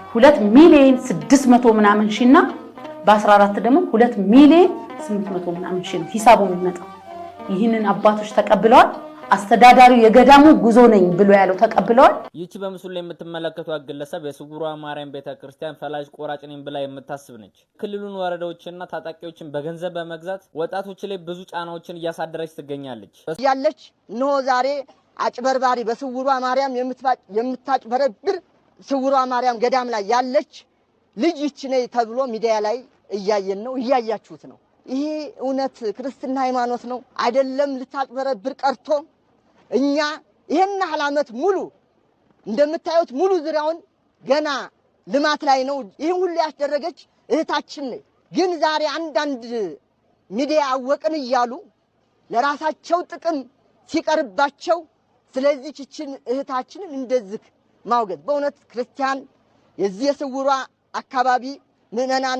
2 ሚሊዮን 600 ምናምን ሺና በ14 ደግሞ 2 ሚሊዮን 800 ምናምን ሺ ሂሳቡ የሚመጣው ይህንን አባቶች ተቀብለዋል። አስተዳዳሪው የገዳሙ ጉዞ ነኝ ብሎ ያለው ተቀብለዋል። ይቺ በምስሉ ላይ የምትመለከቱት ግለሰብ የስውሯ ማርያም ቤተክርስቲያን ፈላጭ ቆራጭ ነኝ ብላ የምታስብ ነች። ክልሉን ወረዳዎችና ታጣቂዎችን በገንዘብ በመግዛት ወጣቶች ላይ ብዙ ጫናዎችን እያሳደረች ትገኛለች። ያለች ነው ዛሬ አጭበርባሪ በስውሯ ማርያም የምታጭበረብር ስውሯ ማርያም ገዳም ላይ ያለች ልጅ ይቺ ነኝ ተብሎ ሚዲያ ላይ እያየን ነው፣ እያያችሁት ነው። ይሄ እውነት ክርስትና ሃይማኖት ነው አይደለም? ልታጭበረብር ቀርቶ እኛ ይሄን ዓመት ሙሉ እንደምታዩት ሙሉ ዙሪያውን ገና ልማት ላይ ነው። ይሄን ሁሉ ያስደረገች እህታችን ነች። ግን ዛሬ አንዳንድ ሚዲያ አወቅን እያሉ ለራሳቸው ጥቅም ሲቀርባቸው ስለዚህ እቺን እህታችንን እንደዚህ ማውገዝ በእውነት ክርስቲያን የዚህ የስውሯ አካባቢ ምዕመናን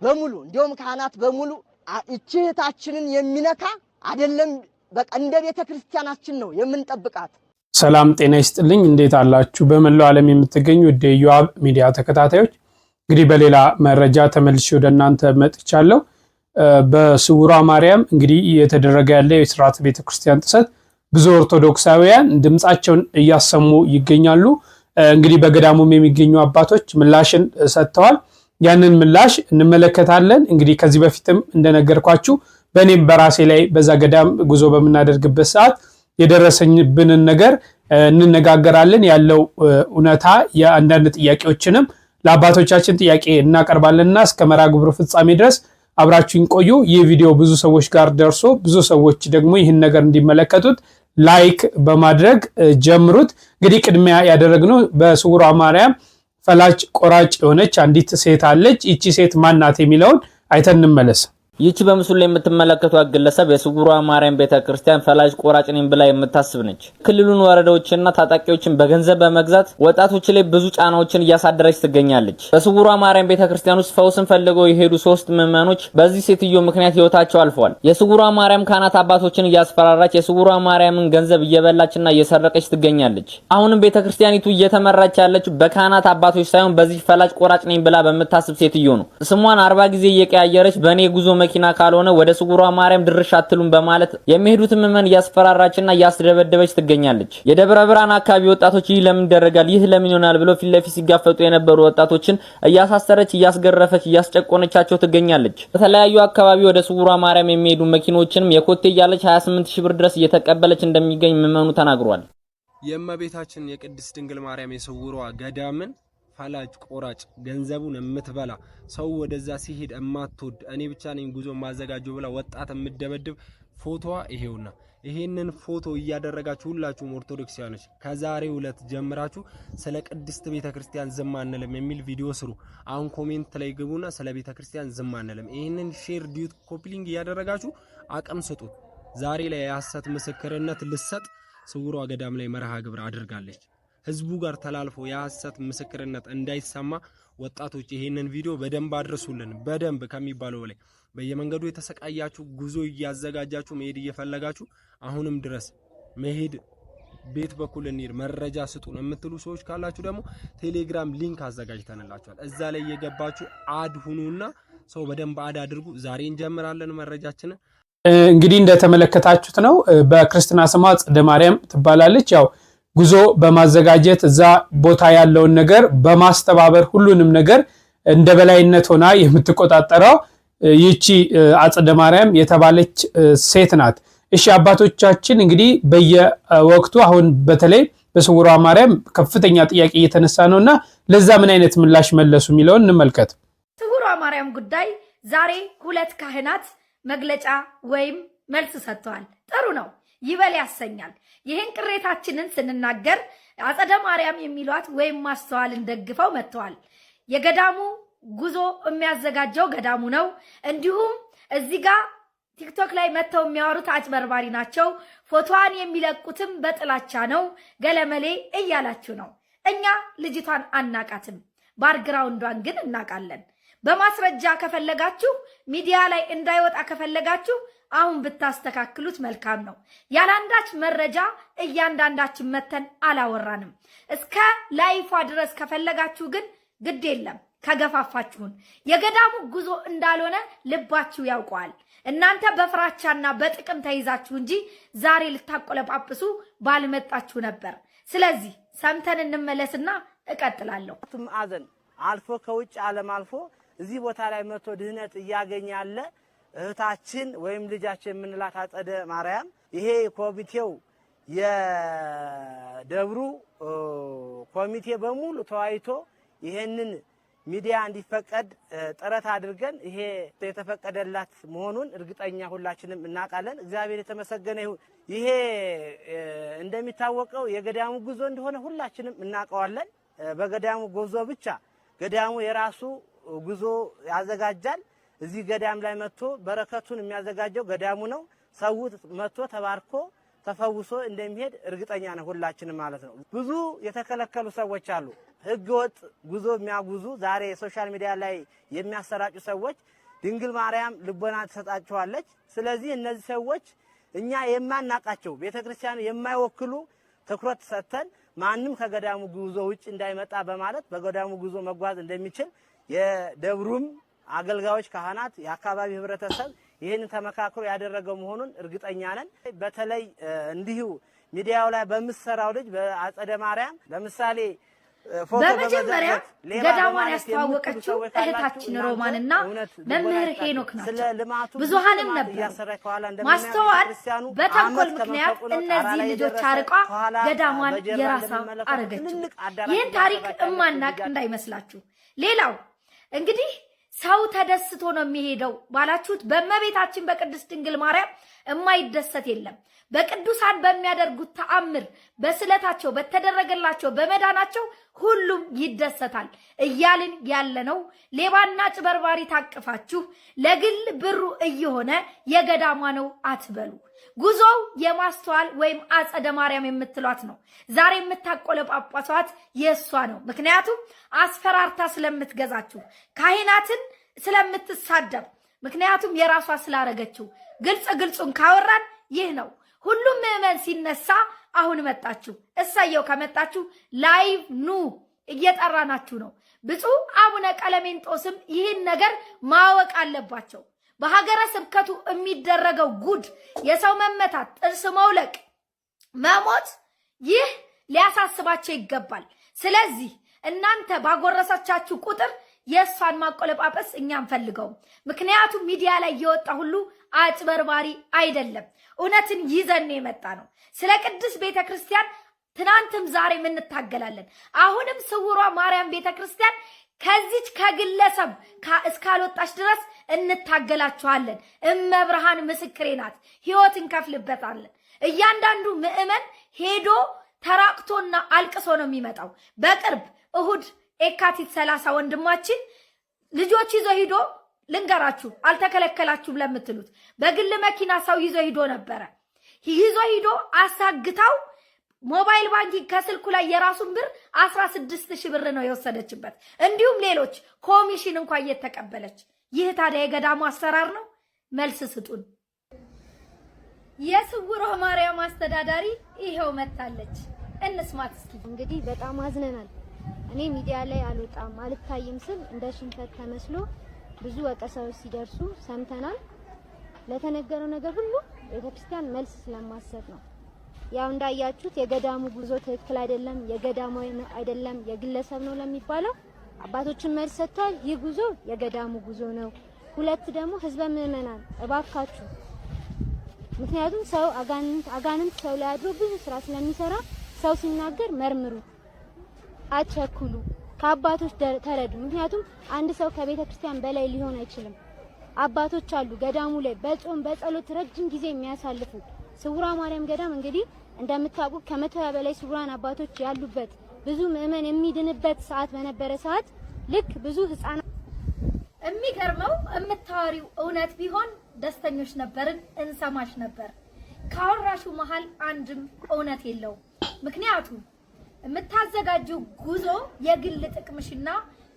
በሙሉ እንዲሁም ካህናት በሙሉ እቺ እህታችንን የሚነካ አይደለም። በቃ እንደ ቤተ ክርስቲያናችን ነው የምንጠብቃት። ሰላም ጤና ይስጥልኝ። እንዴት አላችሁ? በመላው ዓለም የምትገኙ ወደ ዮአብ ሚዲያ ተከታታዮች እንግዲህ በሌላ መረጃ ተመልሼ ወደ እናንተ መጥቻለሁ። በስውሯ ማርያም እንግዲህ እየተደረገ ያለው የሥርዓተ ቤተ ክርስቲያን ጥሰት ብዙ ኦርቶዶክሳውያን ድምጻቸውን እያሰሙ ይገኛሉ። እንግዲህ በገዳሙም የሚገኙ አባቶች ምላሽን ሰጥተዋል። ያንን ምላሽ እንመለከታለን። እንግዲህ ከዚህ በፊትም እንደነገርኳችሁ በእኔም በራሴ ላይ በዛ ገዳም ጉዞ በምናደርግበት ሰዓት የደረሰኝብንን ነገር እንነጋገራለን። ያለው እውነታ የአንዳንድ ጥያቄዎችንም ለአባቶቻችን ጥያቄ እናቀርባለንና እስከ መርሐ ግብሩ ፍጻሜ ድረስ አብራችሁን ቆዩ። ይህ ቪዲዮ ብዙ ሰዎች ጋር ደርሶ ብዙ ሰዎች ደግሞ ይህን ነገር እንዲመለከቱት ላይክ በማድረግ ጀምሩት። እንግዲህ ቅድሚያ ያደረግነው በስውሯ ማርያም ፈላጭ ቆራጭ የሆነች አንዲት ሴት አለች። እቺ ሴት ማን ናት የሚለውን አይተን እንመለስ። ይቺ በምስሉ ላይ የምትመለከቱት ግለሰብ የስውሯ ማርያም ቤተክርስቲያን ፈላጭ ቆራጭ ነኝ ብላ የምታስብ ነች። ክልሉን ወረዳዎችና ታጣቂዎችን በገንዘብ በመግዛት ወጣቶች ላይ ብዙ ጫናዎችን እያሳደረች ትገኛለች። በስውሯ ማርያም ቤተክርስቲያን ውስጥ ፈውስን ፈልገው የሄዱ 3 ምዕመኖች በዚህ ሴትዮ ምክንያት ህይወታቸው አልፏል። የስውሯ ማርያም ካህናት አባቶችን እያስፈራራች የስውሯ ማርያምን ገንዘብ እየበላችና እየሰረቀች ትገኛለች። አሁንም ቤተክርስቲያኒቱ እየተመራች ያለችው በካህናት አባቶች ሳይሆን በዚህ ፈላጭ ቆራጭ ነኝ ብላ በምታስብ ሴትዮ ነው። ስሟን 40 ጊዜ እየቀያየረች በኔ ጉዞ መኪና ካልሆነ ወደ ስውሯ ማርያም ድርሽ አትሉም በማለት የሚሄዱት ምዕመን ያስፈራራችና ያስደበደበች ትገኛለች። የደብረ ብርሃን አካባቢ ወጣቶች ይህ ለምን ይደረጋል ይህ ለምን ይሆናል ብለው ፊት ለፊት ሲጋፈጡ የነበሩ ወጣቶችን እያሳሰረች እያስገረፈች እያስጨቆነቻቸው ትገኛለች። በተለያዩ አካባቢ ወደ ስውሯ ማርያም የሚሄዱ መኪኖችንም የኮቴ ያለች 28000 ብር ድረስ እየተቀበለች እንደሚገኝ ምዕመኑ ተናግሯል። የእመቤታችን የቅድስት ድንግል ማርያም የስውሯ ገዳምን ፈላጭ ቆራጭ ገንዘቡን የምትበላ ሰው ወደዛ ሲሄድ እማትወድ እኔ ብቻ ነኝ ጉዞ ማዘጋጀው ብላ ወጣት የምትደበድብ ፎቶዋ ይሄውና። ይሄንን ፎቶ እያደረጋችሁ ሁላችሁም ኦርቶዶክሳውያኖች ከዛሬው ዕለት ጀምራችሁ ስለ ቅድስት ቤተክርስቲያን ዝም አንልም የሚል ቪዲዮ ስሩ። አሁን ኮሜንት ላይ ግቡና ስለ ቤተክርስቲያን ዝም አንልም ይሄንን ሼር ዲዩት ኮፒሊንግ እያደረጋችሁ አቅም ስጡት። ዛሬ ላይ የሐሰት ምስክርነት ልሰጥ ስውሯ ገዳም ላይ መርሃ ግብር አድርጋለች። ህዝቡ ጋር ተላልፎ የሐሰት ምስክርነት እንዳይሰማ ወጣቶች ይሄንን ቪዲዮ በደንብ አድርሱልን። በደንብ ከሚባለው በላይ በየመንገዱ የተሰቃያችሁ ጉዞ እያዘጋጃችሁ መሄድ እየፈለጋችሁ አሁንም ድረስ መሄድ ቤት በኩል እንሂድ መረጃ ስጡን የምትሉ ሰዎች ካላችሁ ደግሞ ቴሌግራም ሊንክ አዘጋጅተንላችኋል። እዛ ላይ የገባችሁ አድ ሁኑና ሰው በደንብ አድ አድርጉ። ዛሬ እንጀምራለን መረጃችንን። እንግዲህ እንደተመለከታችሁት ነው። በክርስትና ስሟ ጽደ ማርያም ትባላለች። ያው ጉዞ በማዘጋጀት እዛ ቦታ ያለውን ነገር በማስተባበር ሁሉንም ነገር እንደ በላይነት ሆና የምትቆጣጠረው ይቺ አጽደ ማርያም የተባለች ሴት ናት። እሺ አባቶቻችን እንግዲህ በየወቅቱ አሁን በተለይ በስውሯ ማርያም ከፍተኛ ጥያቄ እየተነሳ ነውና ለዛ ምን አይነት ምላሽ መለሱ የሚለውን እንመልከት። ስውሯ ማርያም ጉዳይ ዛሬ 2 ካህናት መግለጫ ወይም መልስ ሰጥተዋል። ጥሩ ነው፣ ይበል ያሰኛል። ይሄን ቅሬታችንን ስንናገር አጸደ ማርያም የሚሏት ወይም ማስተዋልን ደግፈው መጥተዋል። የገዳሙ ጉዞ የሚያዘጋጀው ገዳሙ ነው። እንዲሁም እዚህ ጋር ቲክቶክ ላይ መተው የሚያወሩት አጭበርባሪ ናቸው። ፎቶዋን የሚለቁትም በጥላቻ ነው። ገለመሌ እያላችሁ ነው። እኛ ልጅቷን አናቃትም፣ ባርግራውንዷን ግን እናቃለን። በማስረጃ ከፈለጋችሁ ሚዲያ ላይ እንዳይወጣ ከፈለጋችሁ አሁን ብታስተካክሉት መልካም ነው። ያላንዳች መረጃ እያንዳንዳችን መተን አላወራንም። እስከ ላይፏ ድረስ ከፈለጋችሁ ግን ግድ የለም ከገፋፋችሁን የገዳሙ ጉዞ እንዳልሆነ ልባችሁ ያውቀዋል። እናንተ በፍራቻና በጥቅም ተይዛችሁ እንጂ ዛሬ ልታቆለጳጵሱ ባልመጣችሁ ነበር። ስለዚህ ሰምተን እንመለስና እቀጥላለሁ። ማዕዘን አልፎ ከውጭ ዓለም አልፎ እዚህ ቦታ ላይ መጥቶ ድህነት እያገኘ ያለ እህታችን ወይም ልጃችን የምንላት አጸደ ማርያም ይሄ ኮሚቴው የደብሩ ኮሚቴ በሙሉ ተዋይቶ ይሄንን ሚዲያ እንዲፈቀድ ጥረት አድርገን ይሄ የተፈቀደላት መሆኑን እርግጠኛ ሁላችንም እናውቃለን። እግዚአብሔር የተመሰገነ ይሁን። ይሄ እንደሚታወቀው የገዳሙ ጉዞ እንደሆነ ሁላችንም እናውቀዋለን። በገዳሙ ጉዞ ብቻ ገዳሙ የራሱ ጉዞ ያዘጋጃል። እዚህ ገዳም ላይ መጥቶ በረከቱን የሚያዘጋጀው ገዳሙ ነው። ሰው መጥቶ ተባርኮ ተፈውሶ እንደሚሄድ እርግጠኛ ነው ሁላችንም ማለት ነው። ብዙ የተከለከሉ ሰዎች አሉ። ህገወጥ ጉዞ የሚያጉዙ ዛሬ ሶሻል ሚዲያ ላይ የሚያሰራጩ ሰዎች ድንግል ማርያም ልቦና ትሰጣቸዋለች። ስለዚህ እነዚህ ሰዎች እኛ የማናቃቸው ቤተክርስቲያኑ የማይወክሉ ትኩረት ሰጥተን ማንም ከገዳሙ ጉዞ ውጭ እንዳይመጣ በማለት በገዳሙ ጉዞ መጓዝ እንደሚችል የደብሩም አገልጋዮች፣ ካህናት፣ የአካባቢ ህብረተሰብ ይሄንን ተመካክሮ ያደረገው መሆኑን እርግጠኛ ነን። በተለይ እንዲሁ ሚዲያው ላይ በመሰራው ልጅ በአጸደ ማርያም ለምሳሌ በመጀመሪያ ገዳሟን ያስተዋወቀችው እህታችን ሮማንና መምህር ሄኖክ ናቸው። ብዙሃንም ነበር። ማስተዋል በተንኮል ምክንያት እነዚህ ልጆች አርቋ ገዳሟን የራሷ አረገችው። ይህን ታሪክ እማናቅ እንዳይመስላችሁ። ሌላው እንግዲህ ሰው ተደስቶ ነው የሚሄደው ባላችሁት በእመቤታችን በቅድስት ድንግል ማርያም የማይደሰት የለም። በቅዱሳን በሚያደርጉት ተአምር በስለታቸው በተደረገላቸው በመዳናቸው ሁሉም ይደሰታል እያልን ያለነው ሌባና ጭበርባሪ ታቅፋችሁ ለግል ብሩ እየሆነ የገዳሟ ነው አትበሉ። ጉዞው የማስተዋል ወይም አጸደ ማርያም የምትሏት ነው። ዛሬ የምታቆለጳጳሷት የእሷ ነው። ምክንያቱም አስፈራርታ ስለምትገዛችሁ፣ ካህናትን ስለምትሳደብ፣ ምክንያቱም የራሷ ስላረገችው። ግልጹን ካወራን ይህ ነው። ሁሉም ምዕመን ሲነሳ አሁን መጣችሁ፣ እሰየው ከመጣችሁ ላይቭ ኑ እየጠራናችሁ ነው። ብፁዕ አቡነ ቀለሜንጦስም ይህን ነገር ማወቅ አለባቸው። በሀገረ ስብከቱ የሚደረገው ጉድ፣ የሰው መመታት፣ ጥርስ መውለቅ፣ መሞት፣ ይህ ሊያሳስባቸው ይገባል። ስለዚህ እናንተ ባጎረሰቻችሁ ቁጥር የእሷን ማቆለጳጰስ እኛ አንፈልገውም። ምክንያቱም ሚዲያ ላይ እየወጣ ሁሉ አጭበርባሪ አይደለም። እውነትን ይዘን የመጣ ነው። ስለ ቅድስት ቤተክርስቲያን ትናንትም ዛሬም እንታገላለን። አሁንም ስውሯ ማርያም ቤተክርስቲያን ከዚች ከግለሰብ እስካልወጣች ድረስ እንታገላችኋለን። እመብርሃን ምስክሬ ናት። ሕይወት እንከፍልበታለን። እያንዳንዱ ምዕመን ሄዶ ተራቅቶና አልቅሶ ነው የሚመጣው። በቅርብ እሁድ የካቲት 30 ወንድማችን ልጆች ይዞ ሂዶ ልንገራችሁ፣ አልተከለከላችሁም ለምትሉት በግል መኪና ሰው ይዞ ሂዶ ነበረ። ይዞ ሂዶ አሳግታው ሞባይል ባንኪንግ ከስልኩ ላይ የራሱን ብር 16,000 ብር ነው የወሰደችበት። እንዲሁም ሌሎች ኮሚሽን እንኳን እየተቀበለች። ይህ ታዲያ የገዳሙ አሰራር ነው? መልስ ስጡን። የስውሯ ማርያም አስተዳዳሪ ይሄው መጣለች። እንስማት እስኪ። እንግዲህ በጣም አዝነናል። እኔ ሚዲያ ላይ አልወጣም አልታይም ስል እንደ ሽንፈት ተመስሎ ብዙ ወቀሳዎች ሲደርሱ ሰምተናል። ለተነገረው ነገር ሁሉ ቤተክርስቲያን መልስ ስለማሰጥ ነው። ያው እንዳያችሁት የገዳሙ ጉዞ ትክክል አይደለም፣ የገዳሙ አይደለም፣ የግለሰብ ነው ለሚባለው አባቶችን መልስ ሰጥቷል። ይህ ጉዞ የገዳሙ ጉዞ ነው። ሁለት ደግሞ ህዝበ ምዕመናን እባካችሁ፣ ምክንያቱም ሰው አጋንንት ሰው ላይ አድሮ ብዙ ስራ ስለሚሰራ ሰው ሲናገር መርምሩ፣ አትቸኩሉ፣ ከአባቶች ተረዱ። ምክንያቱም አንድ ሰው ከቤተ ክርስቲያን በላይ ሊሆን አይችልም። አባቶች አሉ ገዳሙ ላይ በጾም በጸሎት ረጅም ጊዜ የሚያሳልፉ። ስውሯ ማርያም ገዳም እንግዲህ እንደምታውቁት ከ100 በላይ ስውራን አባቶች ያሉበት ብዙ ምዕመን የሚድንበት ሰዓት በነበረ ሰዓት ልክ ብዙ ህፃናት የሚገርመው የምታወሪው እውነት ቢሆን ደስተኞች ነበርን፣ እንሰማሽ ነበር። ካወራሹ መሃል አንድም እውነት የለውም። ምክንያቱም የምታዘጋጀው ጉዞ የግል ጥቅምሽና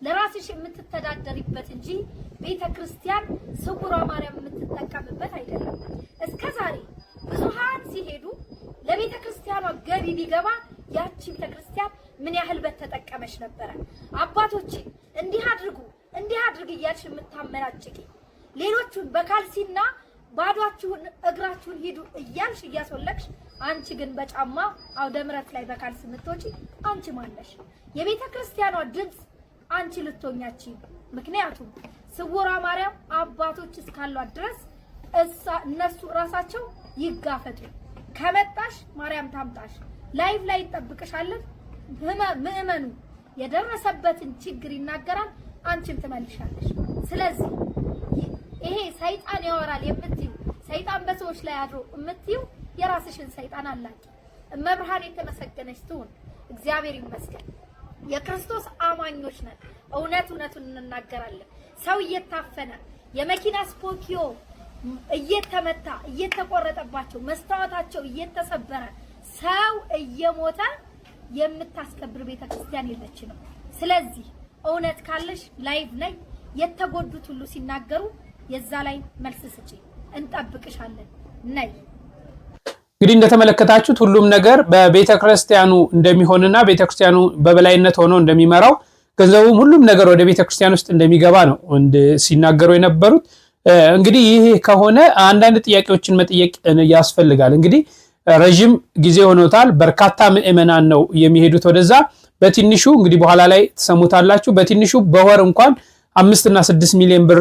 ለራስሽ የምትተዳደሪበት እንጂ ቤተክርስቲያን ስውሯ ማርያም የምትጠቀምበት አይደለም። እስከዛሬ ብዙሃን ሲሄዱ ለቤተክርስቲያኗ ገቢ ቢገባ ያቺ ቤተክርስቲያን ምን ያህል በተጠቀመች ነበር። አባቶቼ እንዲህ አድርግ እያልሽ የምታመናጭቂ ሌሎቹን በካልሲና ባዷችሁን እግራችሁን ሂዱ እያልሽ እያስወለቅሽ አንቺ ግን በጫማ አውደ ምሕረት ላይ በካልሲ ምትወጪ አንቺ ማለሽ? የቤተ ክርስቲያኗ ድምጽ አንቺ ልትሆኛቺ። ምክንያቱም ስውሯ ማርያም አባቶች እስካሏት ድረስ እነሱ ራሳቸው ይጋፈጡ። ከመጣሽ ማርያም ታምጣሽ። ላይቭ ላይ እንጠብቅሻለን። ምእመኑ የደረሰበትን ችግር ይናገራል፣ አንቺም ትመልሻለሽ። ስለዚህ ይሄ ሰይጣን ያወራል የምትዩ ሰይጣን በሰዎች ላይ አድሮ የምትዩ የራስሽን ሰይጣን አላቂ። እመብርሃን የተመሰገነች ትሁን። እግዚአብሔር ይመስገን። የክርስቶስ አማኞች ነን። እውነቱን እንናገራለን። ሰው እየታፈነ የመኪና ስፖኪዮ እየተመታ እየተቆረጠባቸው መስታወታቸው እየተሰበረ ሰው እየሞተ የምታስከብር ቤተክርስቲያን የለችም። ስለዚህ እውነት ካለሽ ላይቭ ላይ የተጎዱት ሁሉ ሲናገሩ የዛ ላይ መልስ ስጪ። እንጠብቅሻለን። ነይ። እንግዲህ እንደተመለከታችሁት ሁሉም ነገር በቤተክርስቲያኑ እንደሚሆንና ቤተክርስቲያኑ በበላይነት ሆኖ እንደሚመራው ገንዘቡም ሁሉም ነገር ወደ ቤተክርስቲያን ውስጥ እንደሚገባ ነው ሲናገሩ የነበሩት። እንግዲህ ይሄ ከሆነ አንዳንድ ጥያቄዎችን መጠየቅ ያስፈልጋል። እንግዲህ ረጅም ጊዜ ሆኖታል። በርካታ ምእመናን ነው የሚሄዱት ወደዛ። በትንሹ እንግዲህ በኋላ ላይ ተሰሙታላችሁ። በትንሹ በወር እንኳን 5 እና 6 ሚሊዮን ብር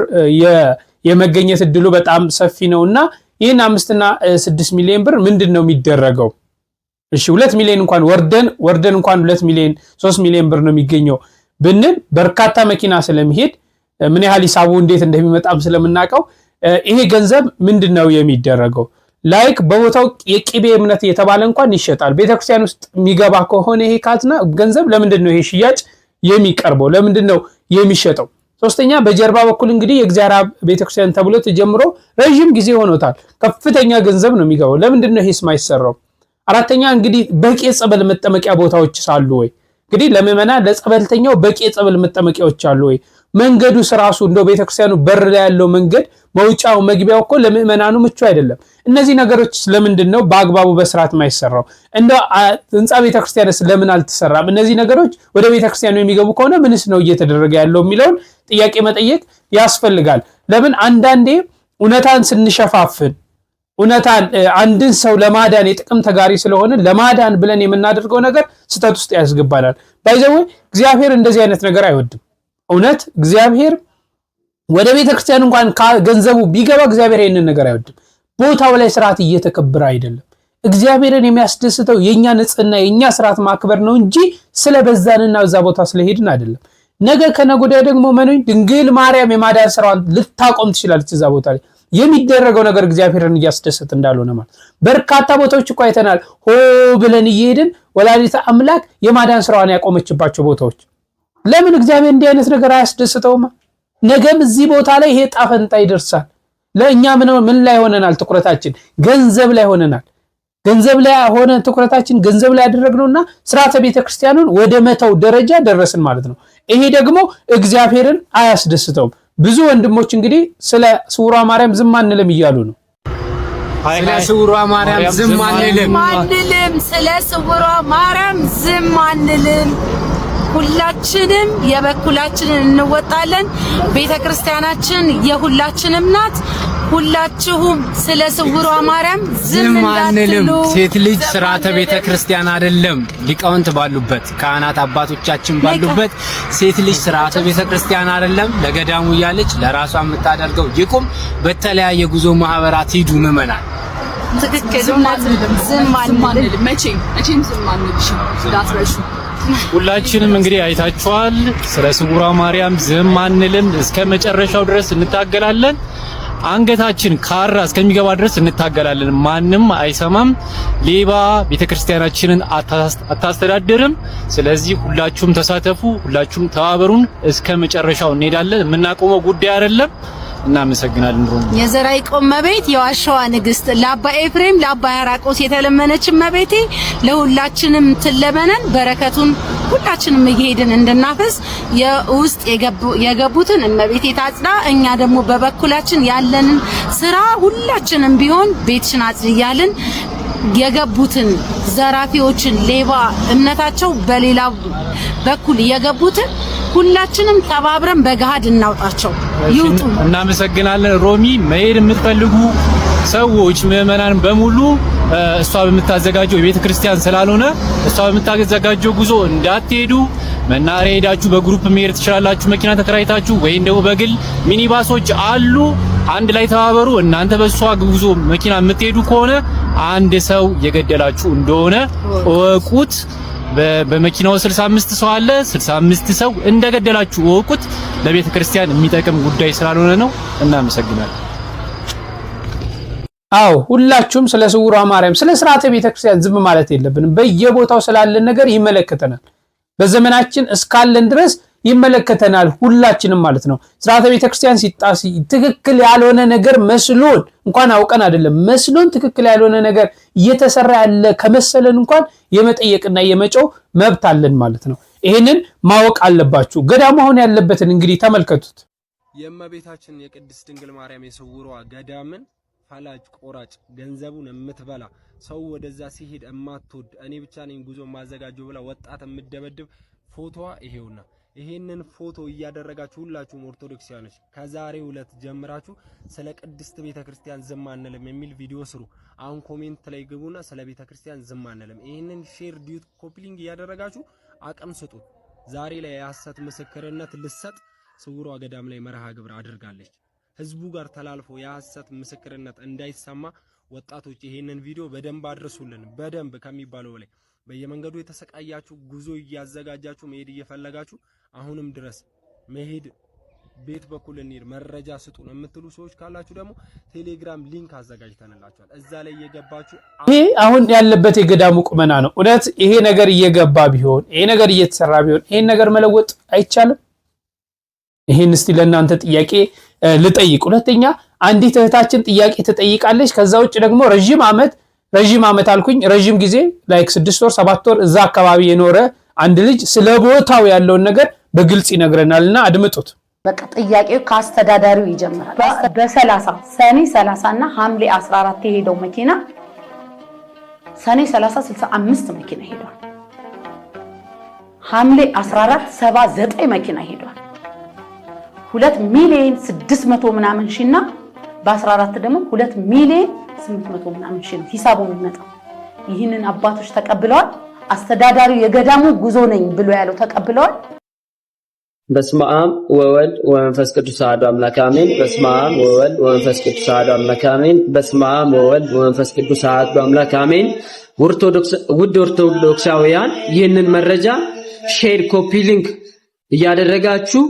የመገኘት እድሉ በጣም ሰፊ ነውና ይህን 5 እና 6 ሚሊዮን ብር ምንድነው የሚደረገው? እሺ 2 ሚሊዮን እንኳን ወርደን እንኳን 2 ሚሊዮን 3 ሚሊዮን ብር ነው የሚገኘው ብንል በርካታ መኪና ስለሚሄድ ምን ያህል ሂሳቡ እንዴት እንደሚመጣም ስለምናቀው ይሄ ገንዘብ ምንድነው የሚደረገው? ላይክ በቦታው የቂቤ እምነት የተባለ እንኳን ይሸጣል። ቤተክርስቲያን ውስጥ የሚገባ ከሆነ ይሄ ካዝና ገንዘብ ለምንድነው ይሄ ሽያጭ የሚቀርበው? ለምንድነው የሚሸጠው? ሶስተኛ በጀርባ በኩል እንግዲህ የእግዚአብሔር ቤተክርስቲያን ተብሎ ተጀምሮ ረጅም ጊዜ ሆኖታል። ከፍተኛ ገንዘብ ነው የሚገባው። ለምንድነው ይሄስ ማይሰራው? አራተኛ እንግዲህ በቂ የጸበል መጠመቂያ ቦታዎች አሉ ወይ? እንግዲህ ለምእመና ለጸበልተኛው በቂ የጸበል መጠመቂያዎች አሉ ወይ? መንገዱ ራሱ እንደው ቤተክርስቲያኑ በር ላይ ያለው መንገድ መውጫው መግቢያው እኮ ለምእመናኑ ምቹ አይደለም። እነዚህ ነገሮች ለምንድነው በአግባቡ በስርዓት ማይሰራው? እንደው ህንጻ ቤተክርስቲያንስ ለምን አልተሰራም? እነዚህ ነገሮች ወደ ቤተክርስቲያኑ የሚገቡ ከሆነ ምንስ ነው እየተደረገ ያለው የሚለውን ጥያቄ መጠየቅ ያስፈልጋል። ለምን አንዳንዴ እውነታን ስንሸፋፍን እውነታን አንድን ሰው ለማዳን የጥቅም ተጋሪ ስለሆነ ለማዳን ብለን የምናደርገው ነገር ስተት ውስጥ ያስገባናል። ባይዘው እግዚአብሔር እንደዚህ አይነት ነገር አይወድም። እውነት እግዚአብሔር ወደ ቤተክርስቲያን እንኳን ገንዘቡ ቢገባ እግዚአብሔር ይሄንን ነገር አይወድም። ቦታው ላይ ስርዓት እየተከበረ አይደለም። እግዚአብሔርን የሚያስደስተው የኛ ንጽህና የኛ ስርዓት ማክበር ነው እንጂ ስለበዛንና እዛ ቦታ ስለሄድን አይደለም። ነገ ከነገ ደግሞ ድንግል ማርያም የማዳን ስራዋን ልታቆም ትችላለች። እዛ ቦታ ላይ የሚደረገው ነገር እግዚአብሔርን እያስደሰተ እንዳልሆነ ማለት በርካታ ቦታዎች እኮ አይተናል። ሆ ብለን እየሄድን ወላዲተ አምላክ የማዳን ስራዋን ያቆመችባቸው ቦታዎች ለምን እግዚአብሔር እንዲህ አይነት ነገር አያስደስተውም? ነገም እዚህ ቦታ ላይ ይሄ ጣፈንታ ይደርሳል። ለእኛ ምን ላይ ሆነናል? ትኩረታችን ገንዘብ ላይ ሆነናል። ገንዘብ ላይ ሆነ ትኩረታችን ገንዘብ ላይ ያደረግነውና ስርዓተ ቤተክርስቲያኑን ወደ መተው ደረጃ ደረስን ማለት ነው። ይሄ ደግሞ እግዚአብሔርን አያስደስተውም። ብዙ ወንድሞች እንግዲህ ስለ ስውሯ ማርያም ዝም አንልም እያሉ ነው። ስለ ስውሯ ማርያም ዝም አንልም፣ ስለ ስውሯ ማርያም ዝም አንልም። ሁላችንም የበኩላችንን እንወጣለን። ቤተክርስቲያናችን የሁላችንም ናት። ሁላችሁም ስለ ስውሯ ማርያም ዝም አንልም። ሴት ልጅ ስርዓተ ቤተክርስቲያን አይደለም። ሊቃውንት ባሉበት ካህናት አባቶቻችን ባሉበት ሴት ልጅ ስርዓተ ቤተክርስቲያን አይደለም። ለገዳሙ ያለች ለራሷ የምታደርገው ይቁም። በተለያየ ጉዞ ማህበራት ሂዱ ምእመናን። ትክክል። ዝም አንልም። መቼም ዝም አንልም። ዳትረሹ ሁላችንም እንግዲህ አይታችኋል። ስለ ስውሯ ማርያም ዝም አንልም። እስከ መጨረሻው ድረስ እንታገላለን። አንገታችን ካራ እስከሚገባ ድረስ እንታገላለን። ማንም አይሰማም። ሌባ ቤተክርስቲያናችንን አታስተዳድርም። ስለዚህ ሁላችሁም ተሳተፉ፣ ሁላችሁም ተባበሩን። እስከ መጨረሻው እንሄዳለን። የምናቆመው ጉዳይ አይደለም። እናመሰግናለን። የዘራ ይቆም መቤት የዋሻዋ ንግስት ለአባ ኤፍሬም ለአባ ያራቆስ የተለመነች መቤቴ ለሁላችንም ትለመነን። በረከቱን ሁላችንም እየሄድን እንድናፈስ የውስጥ የገቡትን እመቤቴ ታጽዳ። እኛ ደግሞ በበኩላችን ያለንን ስራ ሁላችንም ቢሆን ቤትሽን አጽድያልን የገቡትን ዘራፊዎችን ሌባ እምነታቸው በሌላ በኩል የገቡትን ሁላችንም ተባብረን በጋድ እናውጣቸው ይውጡ። እናመሰግናለን። ሮሚ መሄድ የምትፈልጉ ሰዎች ምዕመናን በሙሉ እሷ በምታዘጋጀው የቤተ ክርስቲያን ስላልሆነ እሷ በምታዘጋጀው ጉዞ እንዳትሄዱ። መናኸሪያ ሄዳችሁ በግሩፕ መሄድ ትችላላችሁ፣ መኪና ተከራይታችሁ ወይም ደግሞ በግል ሚኒባሶች አሉ። አንድ ላይ ተባበሩ። እናንተ በሷ ጉዞ መኪና የምትሄዱ ከሆነ አንድ ሰው የገደላችሁ እንደሆነ እወቁት። በመኪናው 65 ሰው አለ፣ 65 ሰው እንደገደላችሁ እወቁት። ለቤተ ክርስቲያን የሚጠቅም ጉዳይ ስላልሆነ ነው። እናመሰግናለን። አዎ ሁላችሁም ስለ ስውሯ ማርያም ስለ ስርዓተ ቤተክርስቲያን ዝም ማለት የለብንም። በየቦታው ስላለን ነገር ይመለከተናል። በዘመናችን እስካለን ድረስ ይመለከተናል ሁላችንም ማለት ነው። ስርዓተ ቤተክርስቲያን ሲጣስ ትክክል ያልሆነ ነገር መስሎን እንኳን አውቀን አይደለም መስሎን ትክክል ያልሆነ ነገር እየተሰራ ያለ ከመሰለን እንኳን የመጠየቅና የመጨው መብት አለን ማለት ነው። ይሄንን ማወቅ አለባችሁ። ገዳሙ አሁን ያለበትን እንግዲህ ተመልከቱት። የእመቤታችን የቅድስት ድንግል ማርያም የስውሯ ገዳምን ፈላጭ ቆራጭ ገንዘቡን የምትበላ ሰው ወደዛ ሲሄድ እማትወድ እኔ ብቻ ነኝ ጉዞ ማዘጋጀው ብላ ወጣት የምትደበድብ ፎቶዋ ይሄውና። ይሄንን ፎቶ እያደረጋችሁ ሁላችሁም ኦርቶዶክሳውያኖች ከዛሬው ዕለት ጀምራችሁ ስለ ቅድስት ቤተክርስቲያን ዝም አንልም የሚል ቪዲዮ ስሩ። አሁን ኮሜንት ላይ ግቡና ስለ ቤተክርስቲያን ዝም አንልም ይሄንን ሼር ዲዩት ኮፒሊንግ እያደረጋችሁ አቅም ስጡ። ዛሬ ላይ የሐሰት ምስክርነት ልሰጥ ስውሯ ገዳም ላይ መርሃ ግብር አድርጋለች። ህዝቡ ጋር ተላልፎ የሐሰት ምስክርነት እንዳይሰማ ወጣቶች ይሄንን ቪዲዮ በደንብ አድርሱልን። በደንብ ከሚባለው በላይ በየመንገዱ የተሰቃያችሁ ጉዞ እያዘጋጃችሁ መሄድ እየፈለጋችሁ አሁንም ድረስ መሄድ ቤት በኩል እንሂድ መረጃ ስጡን የምትሉ ሰዎች ካላችሁ ደግሞ ቴሌግራም ሊንክ አዘጋጅተንላችኋል። እዛ ላይ እየገባችሁ ይሄ አሁን ያለበት የገዳሙ ቁመና ነው። እውነት ይሄ ነገር እየገባ ቢሆን ይሄ ነገር እየተሰራ ቢሆን ይሄን ነገር መለወጥ አይቻልም? ይሄን እስቲ ለእናንተ ጥያቄ ልጠይቅ። ሁለተኛ አንዲት እህታችን ጥያቄ ትጠይቃለች። ከዛ ውጭ ደግሞ ረጅም ዓመት አልኩኝ ረጅም ጊዜ ላይክ 6 ወር 7 ወር እዛ አካባቢ የኖረ አንድ ልጅ ስለ ቦታው ያለውን ነገር በግልጽ ይነግረናልና አድምጡት። በቃ ጥያቄው ከአስተዳዳሪው ይጀምራል። በ30 ሰኔ 30 እና ሐምሌ 14 የሄደው መኪና ሰኔ 30 65 መኪና ሄዷል። ሐምሌ 14 79 መኪና ሄዷል። 2 ሚሊዮን 600 ምናምን ሺና በ14 ደግሞ 2 ሚሊዮን 800 ምናምን ሺ ሂሳቡ የሚመጣው። ይህንን አባቶች ተቀብለዋል። አስተዳዳሪው የገዳሙ ጉዞ ነኝ ብሎ ያለው ተቀብለዋል። በስመ አብ ወወልድ ወመንፈስ ቅዱስ አሐዱ አምላክ አሜን። በስመ አብ ወወልድ ወመንፈስ ቅዱስ አሐዱ አምላክ አሜን። በስመ አብ ወወልድ ወመንፈስ ቅዱስ አሐዱ አምላክ አሜን። ውድ ኦርቶዶክሳውያን ይህንን መረጃ ሼር ኮፒ ሊንክ እያደረጋችሁ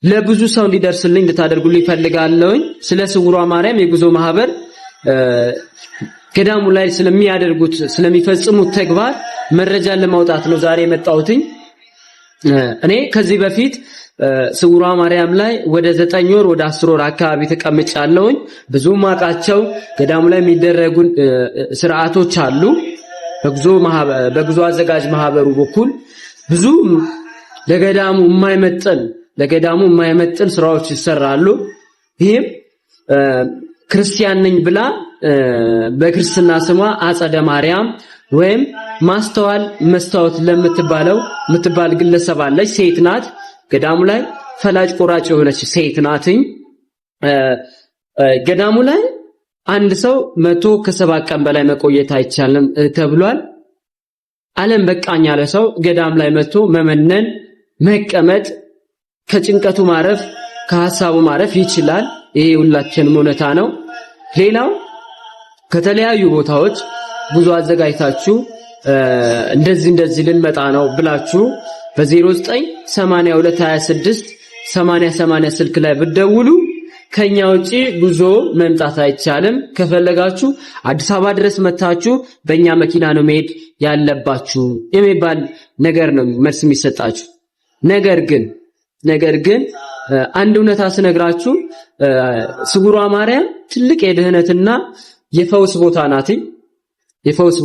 ለብዙ ሰው እንዲደርስልኝ እንድታደርጉልኝ ፈልጋለሁኝ። ስለ ስውሯ ማርያም የጉዞ ማህበር ገዳሙ ላይ ስለሚያደርጉት ስለሚፈጽሙት ተግባር መረጃን ለማውጣት ነው ዛሬ የመጣሁትኝ። እኔ ከዚህ በፊት ስውሯ ማርያም ላይ ወደ 9 ወር ወደ 10 ወር አካባቢ ተቀምጫለሁኝ። ብዙ ማቃቸው ገዳሙ ላይ የሚደረጉ ስርዓቶች አሉ። በጉዞ አዘጋጅ ማህበሩ በኩል ብዙ ለገዳሙ የማይመጥን ስራዎች ይሰራሉ። ይሄም ክርስቲያን ነኝ ብላ በክርስትና ስሟ አጸደ ማርያም ወይም መስታወት የምትባል ግለሰብ አለች። ሴት ናት። ገዳሙ ላይ ፈላጭ ቆራጭ የሆነች ሴት ናትኝ። ገዳሙ ላይ አንድ ሰው 107 ቀን በላይ መቆየት አይቻልም ተብሏል። ዓለም በቃኝ ያለ ሰው ገዳም ላይ መጥቶ መመነን መቀመጥ ከጭንቀቱ ማረፍ ከሐሳቡ ማረፍ ይችላል። ይሄ ሁላችንም እውነታ ነው። ሌላው ከተለያዩ ቦታዎች ጉዞ አዘጋጅታችሁ እንደዚህ ልንመጣ ነው ብላችሁ በ0982268080 ስልክ ላይ ብትደውሉ ከኛ ውጪ ጉዞ መምጣት አይቻልም። ከፈለጋችሁ አዲስ አበባ ድረስ መታችሁ በእኛ መኪና ነው መሄድ ያለባችሁ የሚባል ነገር ነው መልስ የሚሰጣችሁ። ነገር ግን አንድ እውነታ ስነግራችሁ ስውሯ ማርያም ትልቅ የድህነትና የፈውስ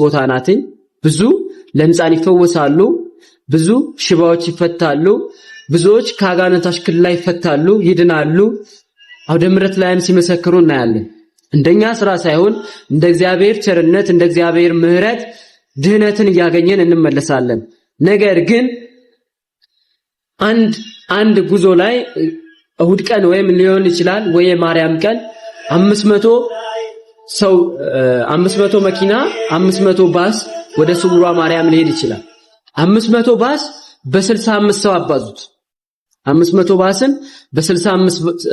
ቦታ ናት። ብዙ ለምጻን ይፈወሳሉ፣ ብዙ ሽባዎች ይፈታሉ፣ ብዙዎች ከአጋንንት አሽክላ ይፈታሉ፣ ይድናሉ። አውደ ምሕረት ላይም ሲመሰክሩ እናያለን። እንደኛ ስራ ሳይሆን እንደ እግዚአብሔር ቸርነት እንደ እግዚአብሔር ምሕረት ድህነትን ያገኘን እንመለሳለን። ነገር ግን አንድ ጉዞ ላይ እሁድ ቀን ወይም ሊሆን ይችላል ወይ ማርያም ቀን 500 ሰው 500 መኪና 500 ባስ ወደ ስውሯ ማርያም ሊሄድ ይችላል። 500 ባስ በ65 ሰው አባዙት። 500 ባስን በ65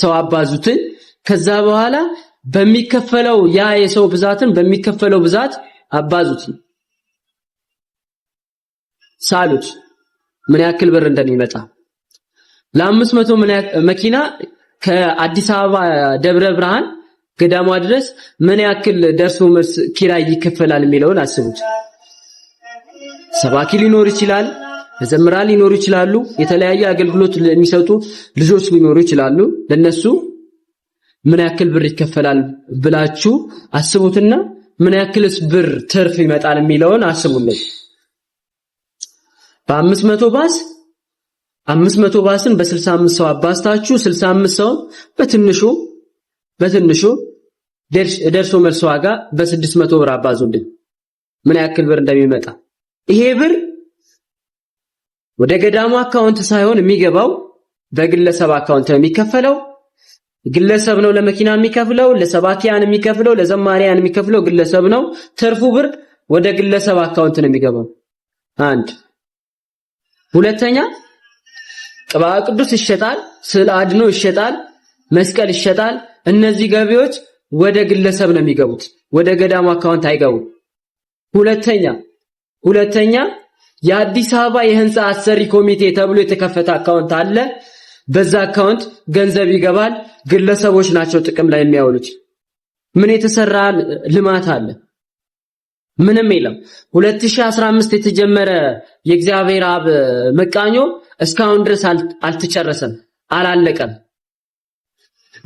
ሰው አባዙት። ከዛ በኋላ በሚከፈለው ያ የሰው ብዛትን በሚከፈለው ብዛት አባዙት። ሳሉት ምን ያክል ብር እንደሚመጣ ለ500 መኪና ከአዲስ አበባ ደብረ ብርሃን ገዳሟ ድረስ ምን ያክል ደርሶ መልስ ኪራይ ይከፈላል የሚለውን አስቡት። ሰባኪ ሊኖር ይችላል፣ መዘምራን ሊኖሩ ይችላሉ፣ የተለያየ አገልግሎት የሚሰጡ ልጆች ሊኖሩ ይችላሉ። ለነሱ ምን ያክል ብር ይከፈላል ብላችሁ አስቡትና ምን ያክልስ ብር ትርፍ ይመጣል የሚለውን አስቡልኝ። በ500 ባስ 500 ባስን በ65 ሰው አባስታችሁ 65 ሰው በትንሹ ደርሶ መልስ ዋጋ በ600 ብር አባዙልኝ ምን ያክል ብር እንደሚመጣ። ይሄ ብር ወደ ገዳሙ አካውንት ሳይሆን የሚገባው በግለሰብ አካውንት ነው የሚከፈለው። ግለሰብ ነው ለመኪና የሚከፍለው፣ ለሰባኪያን የሚከፍለው፣ ለዘማሪያን የሚከፍለው ግለሰብ ነው። ትርፉ ብር ወደ ግለሰብ አካውንት ነው የሚገባው። አንድ ሁለተኛ ቅባ ቅዱስ ይሸጣል፣ ስዕል አድኖ ይሸጣል፣ መስቀል ይሸጣል። እነዚህ ገቢዎች ወደ ግለሰብ ነው የሚገቡት፣ ወደ ገዳሙ አካውንት አይገቡም። ሁለተኛ የአዲስ አበባ የህንፃ አሰሪ ኮሚቴ ተብሎ የተከፈተ አካውንት አለ። በዛ አካውንት ገንዘብ ይገባል። ግለሰቦች ናቸው ጥቅም ላይ የሚያውሉት። ምን የተሰራ ልማት አለ? ምንም የለም። 2015 የተጀመረ የእግዚአብሔር አብ መቃኞ እስካሁን ድረስ አልተጨረሰም፣ አላለቀም።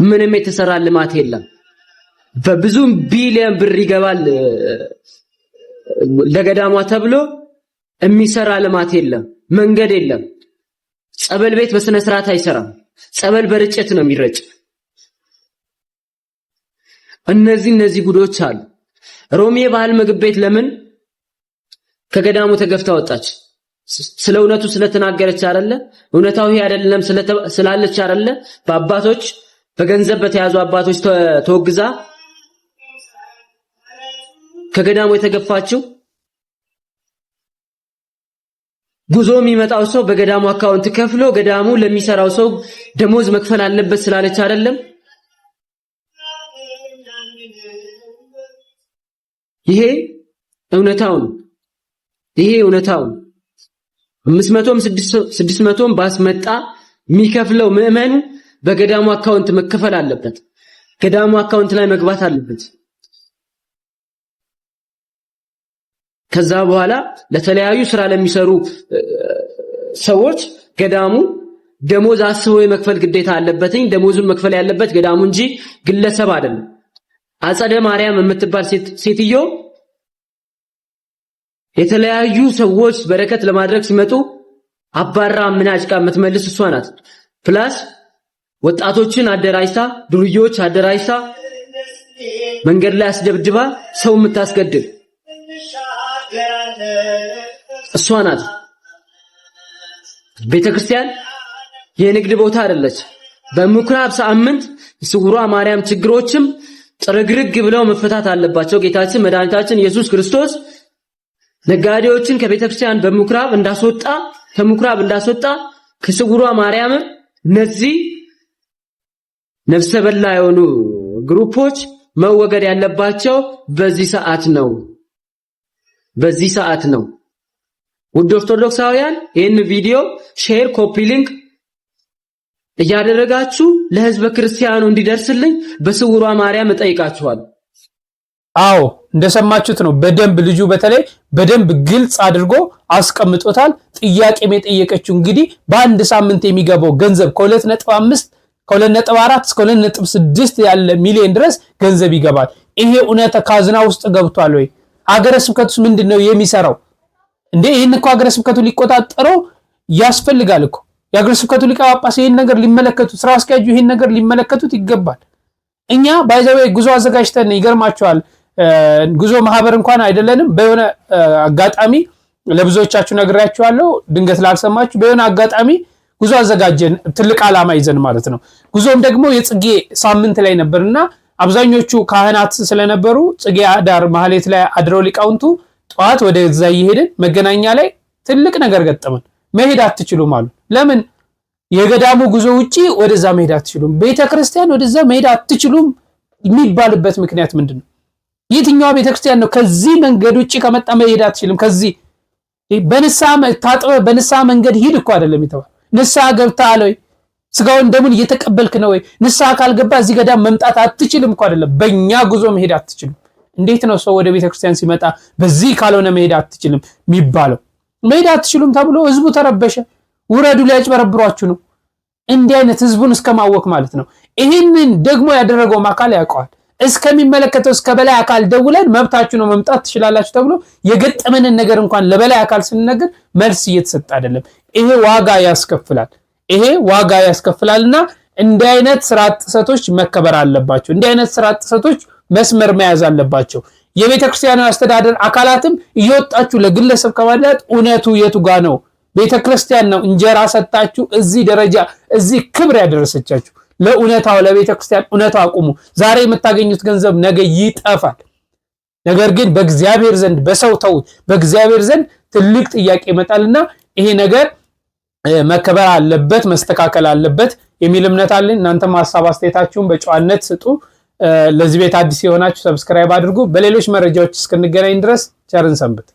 ምንም የተሰራ ልማት የለም። በብዙ ቢሊዮን ብር ይገባል ለገዳሟ ተብሎ የሚሰራ ልማት የለም። መንገድ የለም። ጸበል ቤት በስነ ስርዓት አይሰራም። ጸበል በርጭት ነው የሚረጭ። እነዚህ ጉዶች አሉ። ሮሜ ባህል ምግብ ቤት ለምን ከገዳሙ ተገፍታ ወጣች? ስለ እውነቱ ስለተናገረች አይደለ? እውነታው ይሄ አይደለም ስላለች አይደለ? በአባቶች በገንዘብ በተያዙ አባቶች ተወግዛ ከገዳሙ የተገፋችው። ጉዞ የሚመጣው ሰው በገዳሙ አካውንት ከፍሎ ገዳሙ ለሚሰራው ሰው ደሞዝ መክፈል አለበት ስላለች አይደለም? ይሄ እውነታው ነው። 500ም 600ም ባስመጣ የሚከፍለው ምዕመኑ በገዳሙ አካውንት መከፈል አለበት። ገዳሙ አካውንት ላይ መግባት አለበት። ከዛ በኋላ ለተለያዩ ስራ ለሚሰሩ ሰዎች ገዳሙ ደሞዝ አስቦ የመክፈል ግዴታ አለበትኝ። ደሞዙን መክፈል ያለበት ገዳሙ እንጂ ግለሰብ አይደለም። አጸደ ማርያም የምትባል ሴትዮ የተለያዩ ሰዎች በረከት ለማድረግ ሲመጡ አባራ ምናጭቃ የምትመልስ እሷ ናት። ፕላስ ወጣቶችን አደራጅታ ዱርዮች አደራጅታ መንገድ ላይ አስደብድባ ሰው የምታስገድል እሷ ናት። ቤተክርስቲያን የንግድ ቦታ አይደለች። በምኩራብ ሳምንት ስውሯ ማርያም ችግሮችም ጥርግርግ ብለው መፈታት አለባቸው። ጌታችን መድኃኒታችን ኢየሱስ ክርስቶስ ነጋዴዎችን ከቤተክርስቲያን ከምኩራብ እንዳስወጣ ከስውሯ ማርያም እነዚህ ነፍሰ በላ የሆኑ ግሩፖች መወገድ ያለባቸው በዚህ ሰዓት ነው። ውድ ኦርቶዶክሳውያን ይህን ቪዲዮ ሼር፣ ኮፒ ሊንክ እያደረጋችሁ ለህዝበ ክርስቲያኑ እንዲደርስልኝ በስውሯ ማርያም እጠይቃችኋለሁ። አዎ እንደሰማችሁት ነው። በደንብ ልጁ በተለይ በደንብ ግልጽ አድርጎ አስቀምጦታል። ጥያቄም የጠየቀችው እንግዲህ በአንድ ሳምንት የሚገባው ገንዘብ ከ2.5 ከ2.4 እስከ 2.6 ያለ ሚሊዮን ድረስ ገንዘብ ይገባል። ይሄ እውነተ ካዝና ውስጥ ገብቷል ወይ? ሀገረ ስብከቱስ ምንድነው የሚሰራው እንዴ? ይሄን እኮ ሀገረ ስብከቱ ሊቆጣጠረው ያስፈልጋል እኮ። የሀገረ ስብከቱ ሊቀ ጳጳስ ይሄን ነገር ሊመለከቱት፣ ስራ አስኪያጁ ይሄን ነገር ሊመለከቱት ይገባል። እኛ ባይዘው ጉዞ አዘጋጅተን ይገርማቸዋል ጉዞ ማህበር እንኳን አይደለንም በሆነ አጋጣሚ ለብዙዎቻችሁ ነግራችኋለሁ ድንገት ላልሰማችሁ በሆነ አጋጣሚ ጉዞ አዘጋጀን ትልቅ ዓላማ ይዘን ማለት ነው ጉዞም ደግሞ የጽጌ ሳምንት ላይ ነበርና አብዛኞቹ ካህናት ስለነበሩ ጽጌ አዳር ማህሌት ላይ አድረው ሊቃውንቱ ጧት ወደ እዛ ይሄድን መገናኛ ላይ ትልቅ ነገር ገጠመን መሄድ አትችሉም አሉ ለምን የገዳሙ ጉዞ ውጪ ወደዛ መሄድ አትችሉም ቤተክርስቲያን ወደዛ መሄድ አትችሉም የሚባልበት ምክንያት ምንድነው የትኛው ቤተክርስቲያን ነው ከዚህ መንገድ ውጪ ከመጣ መሄድ አትችልም ከዚህ በንሳ መንገድ ሂድ እኮ አይደለም ይተዋል ንሳ ገብታል ወይ ስጋውን ደሙን እየተቀበልክ ነው ወይ ንሳ ካልገባ እዚህ ገዳም መምጣት አትችልም እኮ አይደለም በእኛ ጉዞ መሄድ አትችልም እንዴት ነው ሰው ወደ ቤተክርስቲያን ሲመጣ በዚህ ካልሆነ መሄድ አትችልም የሚባለው መሄድ አትችሉም ተብሎ ህዝቡ ተረበሸ ውረዱ ሊያጭበረብሯችሁ ነው እንዲህ አይነት ህዝቡን እስከማወክ ማለት ነው ይሄንን ደግሞ ያደረገው አካል ያውቀዋል እስከሚመለከተው እስከ በላይ አካል ደውለን መብታችሁ ነው መምጣት ትችላላችሁ ተብሎ የገጠመንን ነገር እንኳን ለበላይ አካል ስንነገር መልስ እየተሰጠ አይደለም ይሄ ዋጋ ያስከፍላልና እንዲህ አይነት ስርዓት ጥሰቶች መከበር አለባቸው እንዲህ አይነት ስርዓት ጥሰቶች መስመር መያዝ አለባቸው የቤተክርስቲያኑ አስተዳደር አካላትም እየወጣችሁ ለግለሰብ ከማለት እውነቱ የቱ ጋር ነው ቤተክርስቲያን ነው እንጀራ ሰጣችሁ እዚህ ደረጃ እዚህ ክብር ያደረሰቻችሁ ለኡነታው ለቤተክርስቲያን ኡነታው አቁሙ ዛሬ የምታገኙት ገንዘብ ነገ ይጠፋል ነገር ግን በእግዚአብሔር ዘንድ በሰው ተው በእግዚአብሔር ዘንድ ትልቅ ጥያቄ ይመጣልና ይሄ ነገር መከበር አለበት መስተካከል አለበት የሚል እምነት አለኝ እናንተም ሐሳብ አስተያየታችሁን በጨዋነት ስጡ ለዚህ ቤት አዲስ የሆናችሁ ሰብስክራይብ አድርጉ በሌሎች መረጃዎች እስክንገናኝ ድረስ ቸርን ሰንብት